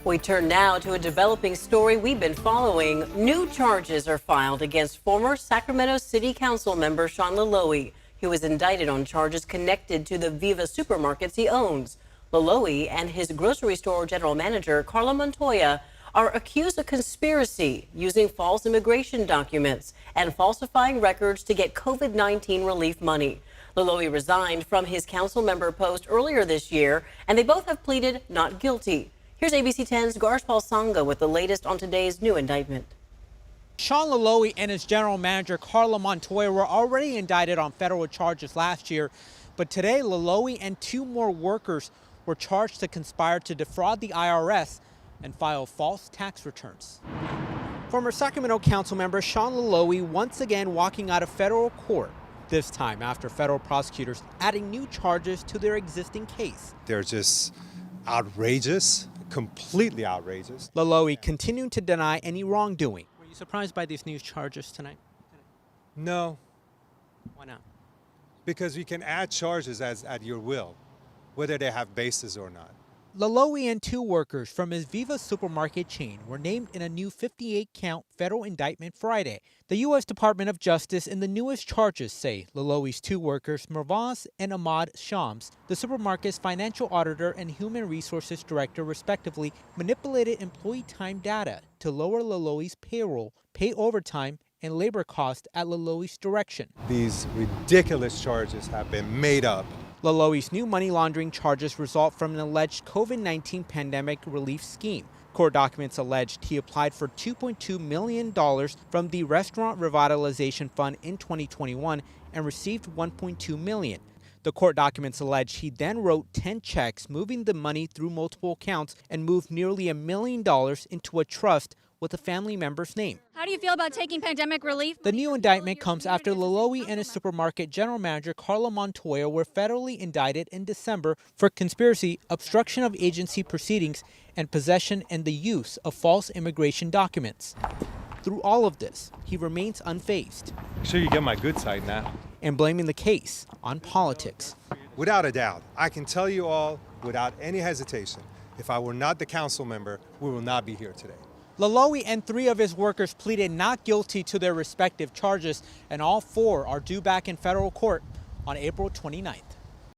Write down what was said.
We turn now to a developing story we've been following. New charges are filed against former Sacramento City Council member Sean Loloee. He was indicted on charges connected to the Viva supermarkets he owns. Loloee and his grocery store general manager, Carla Montoya, are accused of conspiracy, using false immigration documents and falsifying records to get COVID-19 relief money. Loloee resigned from his council member post earlier this year, and they both have pleaded not guilty. Here's ABC 10's Garshpal Sangha with the latest on today's new indictment. Sean Loloee and his general manager, Carla Montoya, were already indicted on federal charges last year. But today, Loloee and two more workers were charged to conspire to defraud the IRS and file false tax returns. Former Sacramento council member Sean Loloee once again walking out of federal court, this time after federal prosecutors adding new charges to their existing case. They're just outrageous, completely outrageous. Loloee continuing to deny any wrongdoing. Were you surprised by these new charges tonight? No. Why not? Because you can add charges at your will, whether they have basis or not. Loloee and two workers from his Viva supermarket chain were named in a new 58-count federal indictment Friday. The U.S. Department of Justice in the newest charges say Loloee's two workers, Mervaz and Ahmad Shams, the supermarket's financial auditor and human resources director respectively, manipulated employee time data to lower Loloee's payroll, pay overtime, and labor costs at Loloee's direction. These ridiculous charges have been made up. Loloee's new money laundering charges result from an alleged COVID-19 pandemic relief scheme. Court documents alleged he applied for $2.2 million from the Restaurant Revitalization Fund in 2021 and received $1.2 million. The court documents allege he then wrote 10 checks, moving the money through multiple accounts and moved nearly $1 million into a trust with a family member's name. How do you feel about taking pandemic relief? The new indictment comes after Loloee and his supermarket general manager Carla Montoya were federally indicted in December for conspiracy, obstruction of agency proceedings, and possession and the use of false immigration documents. Through all of this, he remains unfazed. Make sure you get my good side now. And blaming the case on politics. Without a doubt, I can tell you all without any hesitation, if I were not the council member, we will not be here today. Loloee and three of his workers pleaded not guilty to their respective charges, and all four are due back in federal court on April 29th.